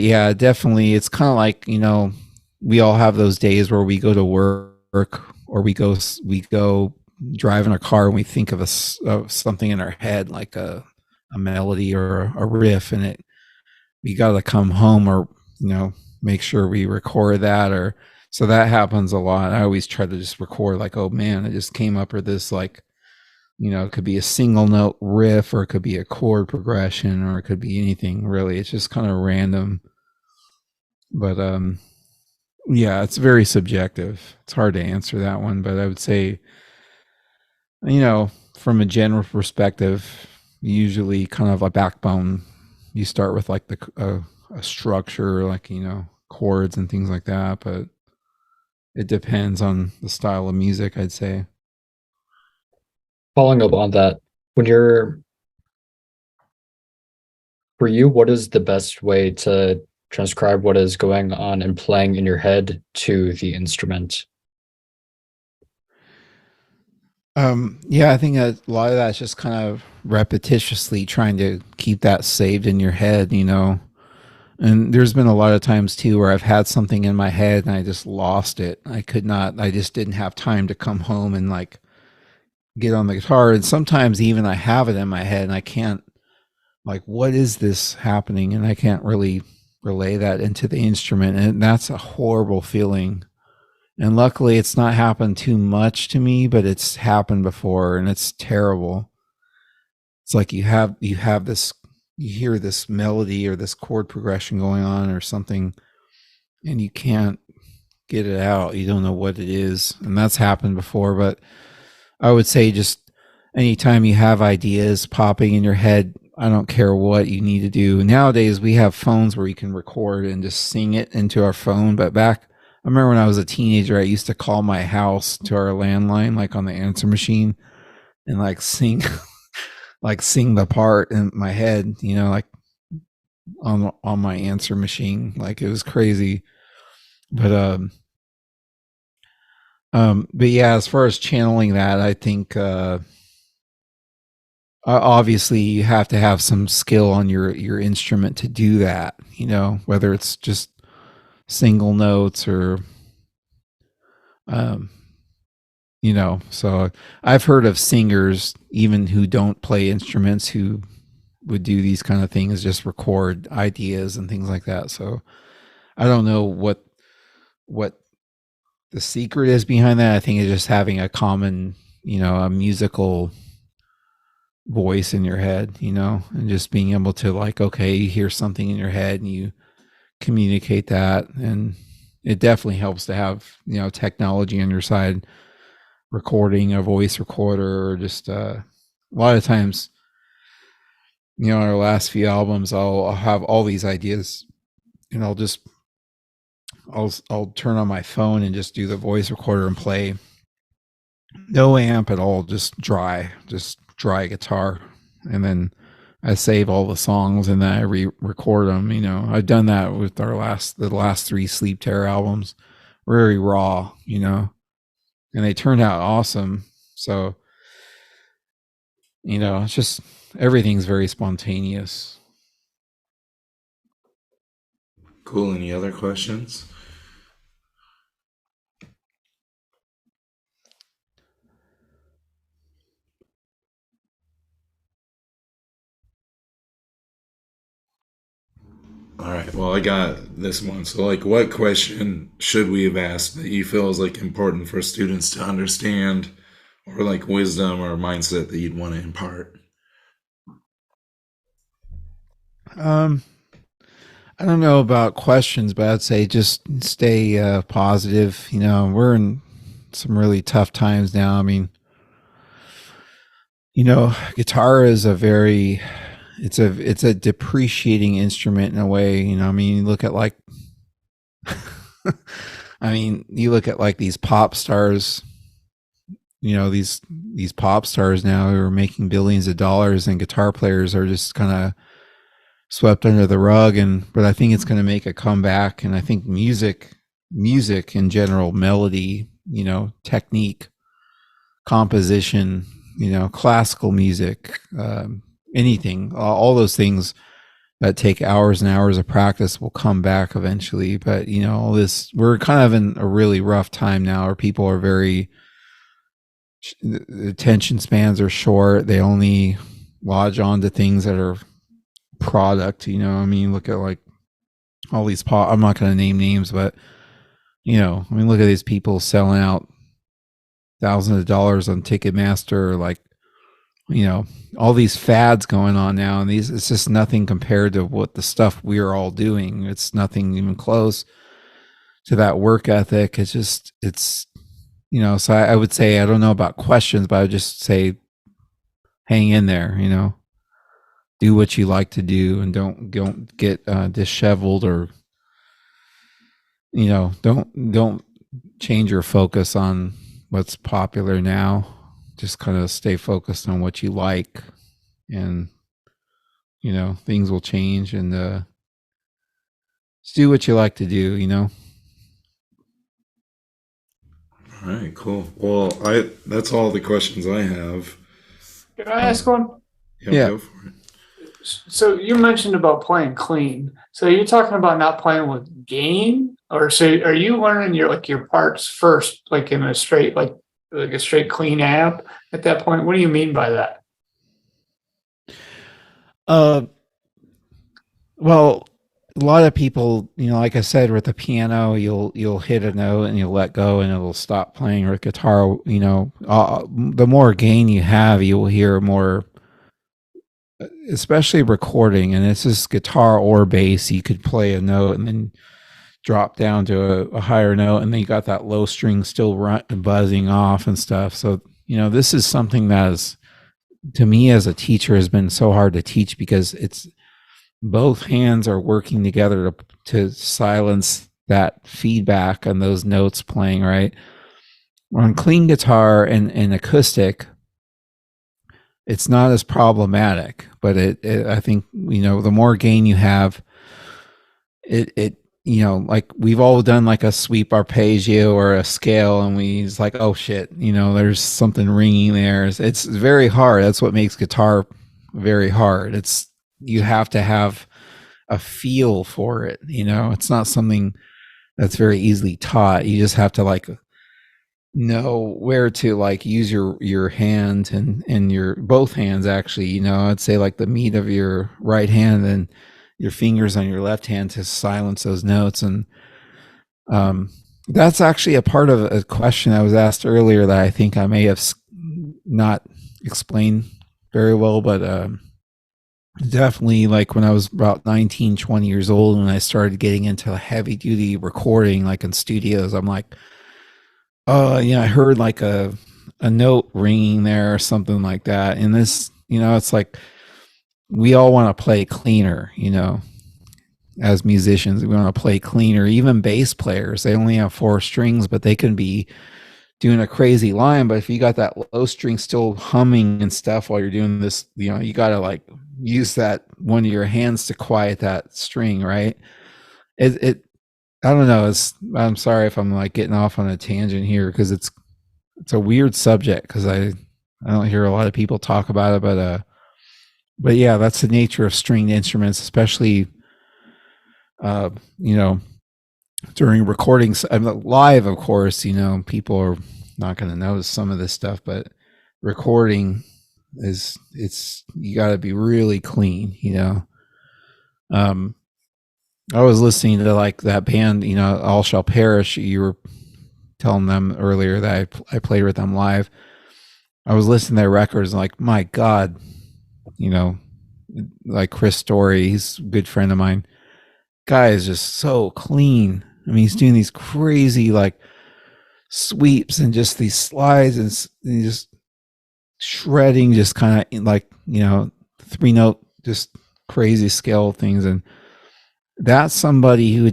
yeah, definitely, it's kind of like, you know, we all have those days where we go to work, or we go drive in a car and we think of something in our head, like a melody or a riff, and we got to come home, or you know, make sure we record that, or so that happens a lot. I always try to just record like, oh man, I just came up with this, like, you know, it could be a single note riff, or it could be a chord progression, or it could be anything really. It's just kind of random. But yeah, it's very subjective. It's hard to answer that one, but I would say, you know, from a general perspective, usually kind of a backbone, you start with like a structure, like, you know, chords and things like that, but it depends on the style of music, I'd say. Following up on that, when you're for you, what is the best way to transcribe what is going on and playing in your head to the instrument? Yeah, I think a lot of that's just kind of repetitiously trying to keep that saved in your head, you know. And there's been a lot of times too where I've had something in my head and I just lost it. I just didn't have time to come home and like get on the guitar. And sometimes even I have it in my head and I can't, like, what is this happening? And I can't really relay that into the instrument. And that's a horrible feeling. And luckily it's not happened too much to me, but it's happened before and it's terrible. It's like you have this, you hear this melody or this chord progression going on or something, and you can't get it out. You don't know what it is. And that's happened before. But I would say just anytime you have ideas popping in your head, I don't care what you need to do. Nowadays, we have phones where you can record and just sing it into our phone. But back, I remember when I was a teenager, I used to call my house to our landline, like on the answer machine, and like sing, like sing the part in my head, like on my answer machine. Like it was crazy. But but yeah, as far as channeling that, I think obviously you have to have some skill on your instrument to do that. Whether it's just single notes or um, So I've heard of singers even who don't play instruments who would do these kind of things, just record ideas and things like that. So I don't know what the secret is behind that. I think it's just having a common, a musical voice in your head, and just being able to, like, okay, you hear something in your head and you communicate that. And it definitely helps to have, technology on your side, recording a voice recorder, or just a lot of times, our last few albums, I'll have all these ideas and I'll turn on my phone and just do the voice recorder and play. No amp at all, just dry guitar. And then I save all the songs and then I re-record them. I've done that with the last 3 Sleep Terror albums, very raw, and they turned out awesome. So, it's just, everything's very spontaneous. Cool. Any other questions? All right. Well, I got this one. So, like, what question should we have asked that you feel is like important for students to understand, or like wisdom or mindset that you'd want to impart? Um, I don't know about questions, but I'd say just stay positive. We're in some really tough times now. I mean, guitar is it's a depreciating instrument in a way. I mean, you look at like, you look at like these pop stars. These pop stars now who are making billions of dollars, and guitar players are just kind of swept under the rug. But I think it's going to make a comeback. And I think music in general, melody, technique, composition, classical music, anything, all those things that take hours and hours of practice will come back eventually. But all this, we're kind of in a really rough time now where people are the attention spans are short. They only lodge on to things that are product. Look at like all these I'm not going to name names, but look at these people selling out thousands of dollars on Ticketmaster, like, all these fads going on now, and it's just nothing compared to what the stuff we're all doing. It's nothing even close to that work ethic. So I would say, I don't know about questions, but I would just say hang in there, do what you like to do, and don't get disheveled, or don't change your focus on what's popular now. Just kind of stay focused on what you like, and things will change. And just do what you like to do. All right. Cool. Well, that's all the questions I have. Can I ask one? Yeah. Go for it. So you mentioned about playing clean. So you're talking about not playing with gain, or so are you learning your parts first, like in a straight like a straight clean amp at that point? What do you mean by that? Well, a lot of people, like I said, with the piano, you'll hit a note and you'll let go and it'll stop playing. Or with guitar, the more gain you have, you will hear more, especially recording. And it's just guitar or bass. You could play a note and then drop down to a higher note, and then you got that low string still buzzing off and stuff. So, this is something that is, to me as a teacher, has been so hard to teach because it's both hands are working together to silence that feedback on those notes playing, right? On clean guitar and acoustic, it's not as problematic, but I think, the more gain you have, it like we've all done like a sweep arpeggio or a scale, and it's like, oh shit, there's something ringing there. It's very hard. That's what makes guitar very hard. You have to have a feel for it. It's not something that's very easily taught. You just have to like know where to like use your hand and your both hands, actually. I'd say like the meat of your right hand and your fingers on your left hand to silence those notes. And that's actually a part of a question I was asked earlier that I think I may have not explained very well, but definitely, like when I was about 19, 20 years old, when I started getting into heavy duty recording, like in studios, I'm like, oh, I heard like a note ringing there or something like that. And this, it's like, we all want to play cleaner, as musicians. We want to play cleaner. Even bass players, they only have 4 strings, but they can be doing a crazy line. But if you got that low string still humming and stuff while you're doing this, you got to like use that one of your hands to quiet that string, right? I don't know. I'm sorry if I'm like getting off on a tangent here, because it's a weird subject, because I don't hear a lot of people talk about it, but yeah, that's the nature of stringed instruments, especially during recordings. Live, of course, people are not going to notice some of this stuff, but recording you got to be really clean. I was listening to like that band, All Shall Perish. You were telling them earlier that I played with them live. I was listening to their records, and like, my God, like Chris Story, he's a good friend of mine. Guy is just so clean. I mean, he's doing these crazy like sweeps and just these slides and just shredding, just kind of like 3-note, just crazy scale things. And that's somebody who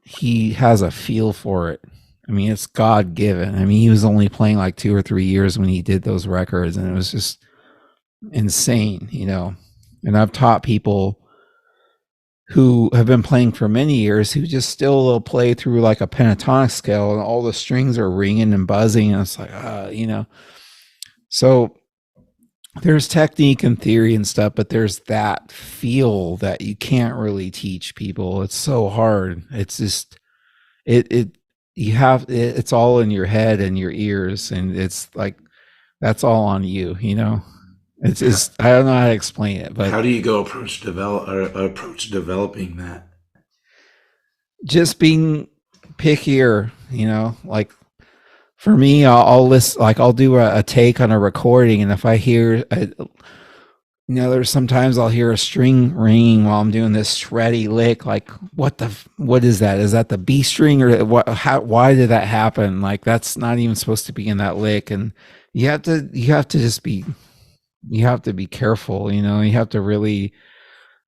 he has a feel for it. I mean, it's God given. I mean, he was only playing like 2 or 3 years when he did those records, and it was just insane, And I've taught people who have been playing for many years who just still will play through like a pentatonic scale, and all the strings are ringing and buzzing, and it's like, So there's technique and theory and stuff, but there's that feel that you can't really teach people. It's so hard. It's just it's all in your head and your ears, and it's like that's all on you. It's just, I don't know how to explain it, but how do you go approach developing that? Just being pickier, like for me, I'll list, like I'll do a take on a recording, and if I hear there's sometimes I'll hear a string ringing while I'm doing this shreddy lick, like what is that? Is that the B string, or why did that happen? Like that's not even supposed to be in that lick. And you have to just be, you have to be careful, you have to really,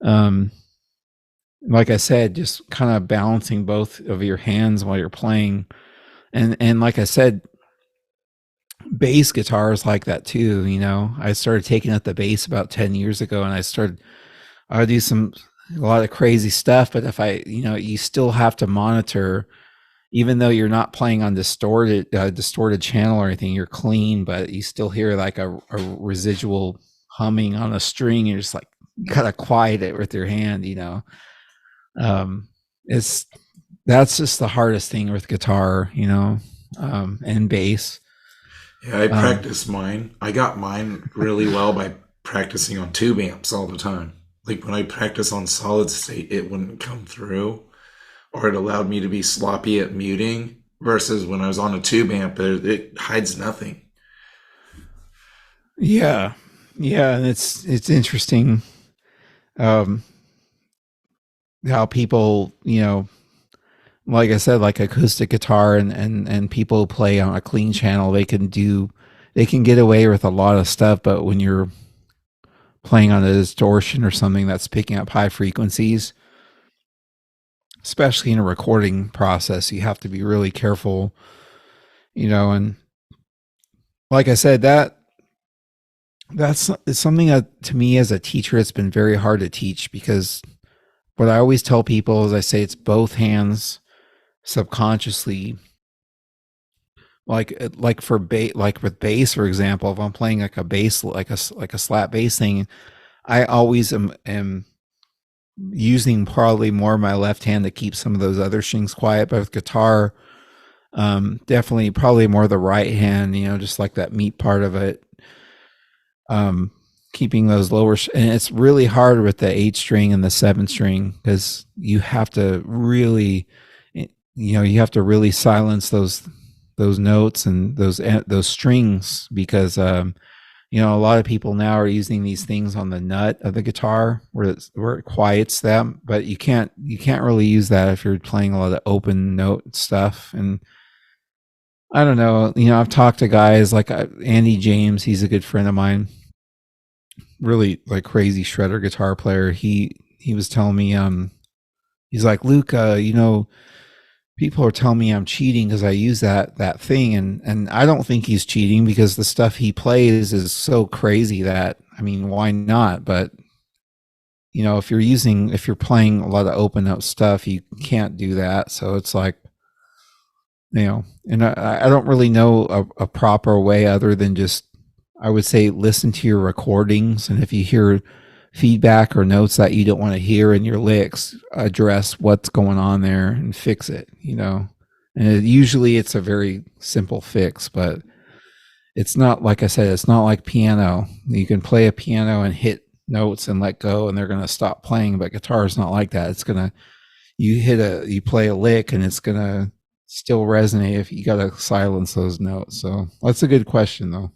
like I said, just kind of balancing both of your hands while you're playing. And like I said, bass guitar is like that too. I started taking up the bass about 10 years ago, and I would do a lot of crazy stuff. But if you still have to monitor, even though you're not playing on distorted channel or anything, you're clean, but you still hear like a residual humming on a string. You're just like, you gotta quiet it with your hand, that's just the hardest thing with guitar, and bass. Yeah, I practice mine. I got mine really well by practicing on tube amps all the time. Like when I practice on solid state, it wouldn't come through, or it allowed me to be sloppy at muting. Versus when I was on a tube amp, it hides nothing. Yeah. Yeah, and it's interesting um how people, like I said, like acoustic guitar and people play on a clean channel, they can get away with a lot of stuff, but when you're playing on a distortion or something that's picking up high frequencies, especially in a recording process, you have to be really careful, and like I said, that's it's something that to me as a teacher it's been very hard to teach, because what I always tell people is I say it's both hands subconsciously, like for like with bass, for example, if I'm playing like a bass, like a slap bass thing, I always am using probably more of my left hand to keep some of those other strings quiet. But with guitar, definitely probably more the right hand, just like that meat part of it. Um, Keeping those lower, and it's really hard with the 8 string and the 7 string, because you have to really, you have to really silence those notes and those strings, because a lot of people now are using these things on the nut of the guitar where it quiets them, but you can't really use that if you're playing a lot of open note stuff. And I don't know, I've talked to guys like Andy James. He's a good friend of mine, really like crazy shredder guitar player. He was telling me, he's like, Luke, people are telling me I'm cheating because I use that thing, and I don't think he's cheating, because the stuff he plays is so crazy that, I mean, why not? But if you're playing a lot of open note stuff, you can't do that. So it's like, and I don't really know a proper way other than just, I would say, listen to your recordings, and if you hear feedback or notes that you don't want to hear in your licks, address what's going on there and fix it, and usually it's a very simple fix, but it's not, like I said, it's not like piano. You can play a piano and hit notes and let go and they're going to stop playing, but guitar is not like that. It's going to, you play a lick and it's going to still resonate if you got to silence those notes. So that's a good question though.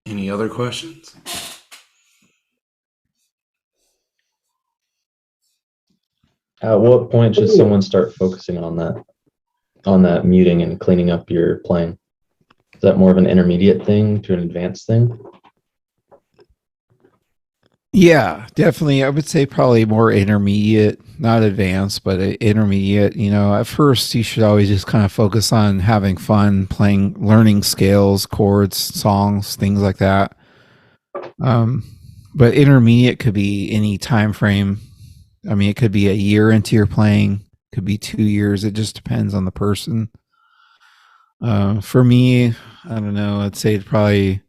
Any other questions? At what point should someone start focusing on that muting and cleaning up your playing? Is that more of an intermediate thing to an advanced thing? Yeah, definitely. I would say probably more intermediate, not advanced, but intermediate. At first you should always just kind of focus on having fun playing, learning scales, chords, songs, things like that. But intermediate could be any time frame. I mean, it could be a year into your playing, could be 2 years. It just depends on the person. For me, I don't know. I'd say probably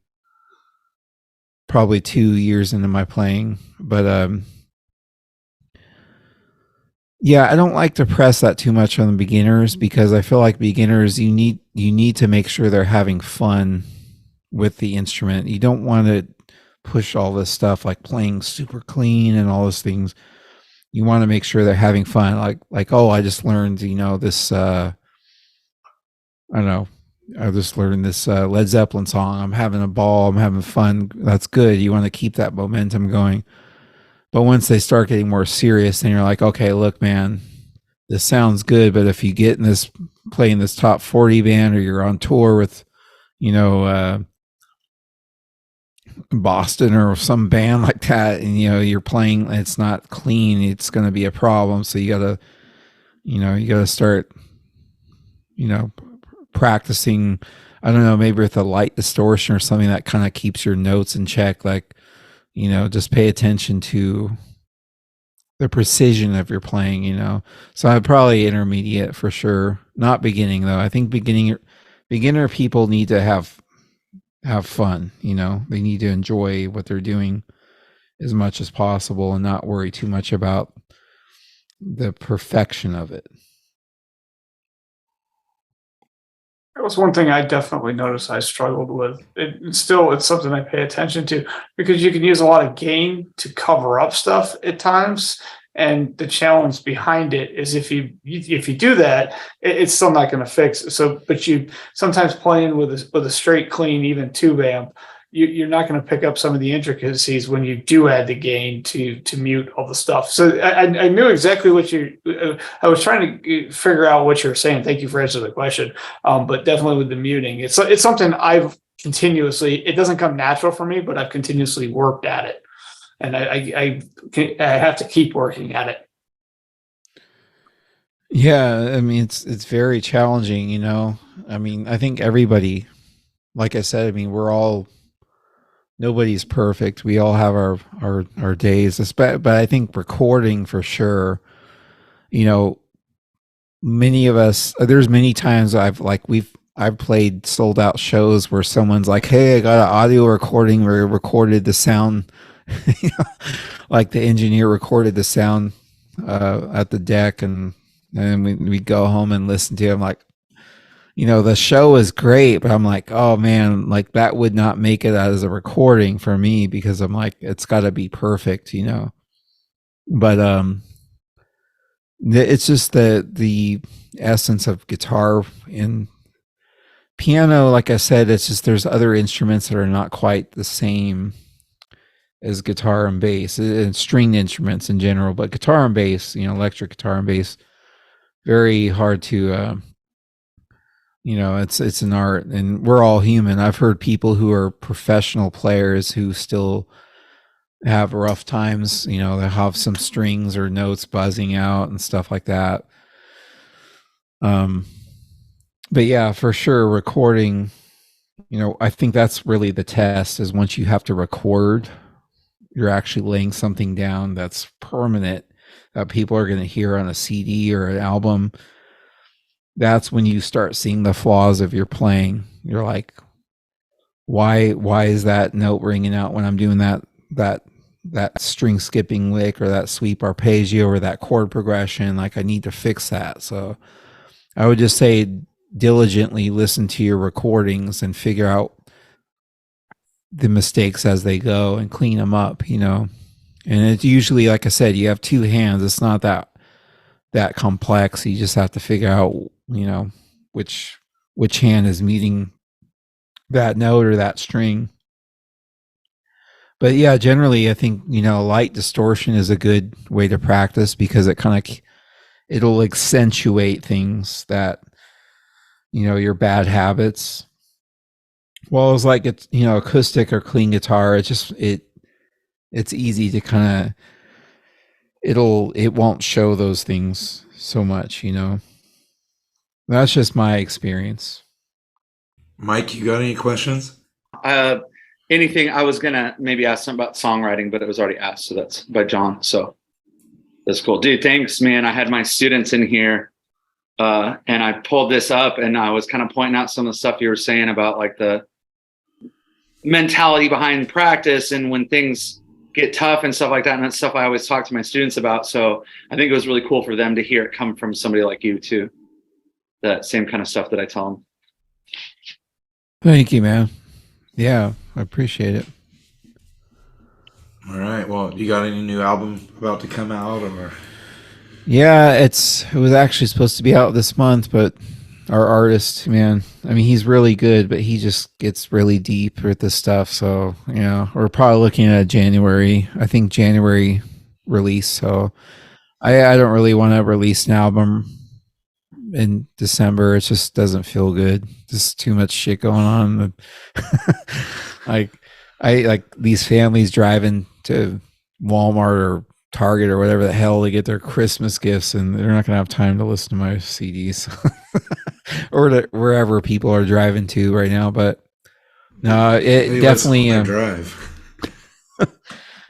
2 years into my playing, but yeah, I don't like to press that too much on the beginners, because I feel like beginners, you need to make sure they're having fun with the instrument. You don't want to push all this stuff like playing super clean and all those things. You want to make sure they're having fun. Like, oh, I just learned, this, I don't know, I just learned this Led Zeppelin song. I'm having a ball. I'm having fun. That's good. You want to keep that momentum going. But once they start getting more serious, then you're like, okay, look, man, this sounds good, but if you get in this, playing this top 40 band, or you're on tour with, Boston or some band like that, and you're playing, it's not clean, it's going to be a problem. So you gotta start practicing, I don't know, maybe with a light distortion or something that kind of keeps your notes in check. Like, just pay attention to the precision of your playing. So I'd probably intermediate for sure, not beginning though. I think beginner people need to have fun. They need to enjoy what they're doing as much as possible and not worry too much about the perfection of it. That was one thing I definitely noticed I struggled with. It's something I pay attention to because you can use a lot of gain to cover up stuff at times. And the challenge behind it is if you do that, it's still not going to fix it. So, but you sometimes playing with a straight, clean, even tube amp, you're not going to pick up some of the intricacies when you do add the gain to mute all the stuff. So I knew exactly what I was trying to figure out what you're saying. Thank you for answering the question. But definitely with the muting, it's something I've continuously. It doesn't come natural for me, but I've continuously worked at it, and I have to keep working at it. Yeah, I mean it's very challenging, you know. I mean, I think everybody, like I said, I mean, nobody's perfect. We all have our days, but I think recording for sure, you know, many of us, there's many times I've played sold out shows where someone's like, "Hey, I got an audio recording where we recorded the sound," you know, like the engineer recorded the sound at the deck, and we go home and listen to it. I'm like, you know, the show is great, but I'm like, oh man, like that would not make it as a recording for me because I'm like, it's got to be perfect, you know. But it's just the essence of guitar and piano. Like I said, it's just there's other instruments that are not quite the same as guitar and bass and stringed instruments in general, but guitar and bass, you know, electric guitar and bass, very hard to. You know, it's an art, and we're all human. I've heard people who are professional players who still have rough times. You know, they have some strings or notes buzzing out and stuff like that. But yeah, for sure, recording. You know, I think that's really the test. Is once you have to record, you're actually laying something down that's permanent that people are going to hear on a CD or an album. That's when you start seeing the flaws of your playing. You're like, why is that note ringing out when I'm doing that string skipping lick or that sweep arpeggio or that chord progression? Like I need to fix that. So I would just say diligently listen to your recordings and figure out the mistakes as they go and clean them up, you know. And it's usually, like I said, you have two hands. It's not that complex. You just have to figure out, you know, which hand is meeting that note or that string. But yeah, generally I think, you know, light distortion is a good way to practice because it'll accentuate things that, you know, your bad habits. Well, it's like it's, you know, acoustic or clean guitar, it's easy to kind of it won't show those things so much, you know. That's just my experience. Mike, you got any questions? Anything I was gonna maybe ask something about songwriting, but it was already asked, so that's by John. So that's cool. Dude, thanks, man. I had my students in here and I pulled this up and I was kind of pointing out some of the stuff you were saying about like the mentality behind practice and when things get tough and stuff like that. And that's stuff I always talk to my students about. So I think it was really cool for them to hear it come from somebody like you too. That same kind of stuff that I tell them. Thank you, man. Yeah, I appreciate it. All right. Well, you got any new album about to come out or? Yeah, it was actually supposed to be out this month, but our artist, man, I mean, he's really good, but he just gets really deep with this stuff. So, you know, we're probably looking at January release. So I don't really want to release an album in December. It just doesn't feel good. Just too much shit going on. I like these families driving to Walmart or Target or whatever the hell to get their Christmas gifts, and they're not gonna have time to listen to my CDs or to wherever people are driving to right now. But no, it Maybe definitely drive.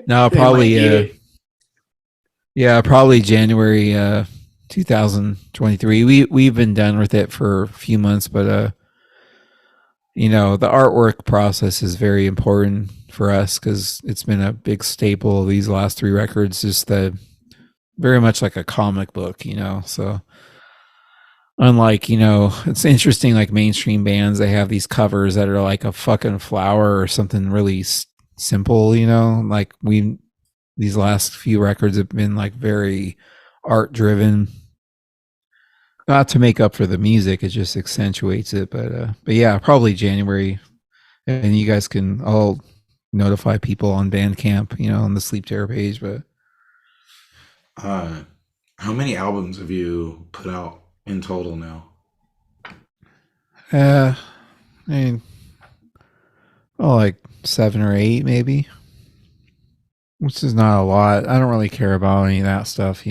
no, probably probably January 2023. We've been done with it for a few months, but you know, the artwork process is very important for us because it's been a big staple of these last three records. Just very much like a comic book, you know. So unlike, it's interesting, like mainstream bands, they have these covers that are like a fucking flower or something really simple, like these last few records have been like very art driven, not to make up for the music, it just accentuates it. But yeah, probably January, and you guys can all notify people on Bandcamp, on the Sleep Terror page. But how many albums have you put out in total now? I mean, like 7 or 8 maybe, which is not a lot. I don't really care about any of that stuff.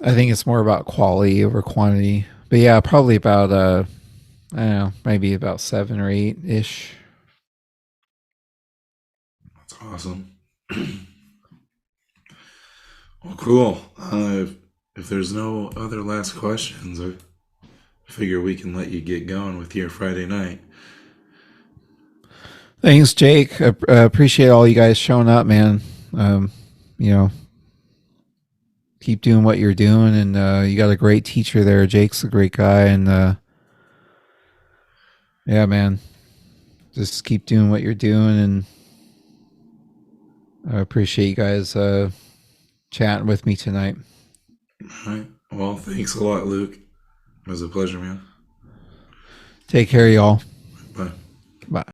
I think it's more about quality over quantity. But yeah, probably about I don't know, maybe about 7 or 8 ish. That's awesome. Well, cool. If there's no other last questions, I figure we can let you get going with your Friday night. Thanks, Jake. I appreciate all you guys showing up, man. Keep doing what you're doing, and you got a great teacher there. Jake's a great guy, and yeah, man, just keep doing what you're doing, and I appreciate you guys chatting with me tonight. All right. Well, thanks a lot, Luke. It was a pleasure, man. Take care, y'all.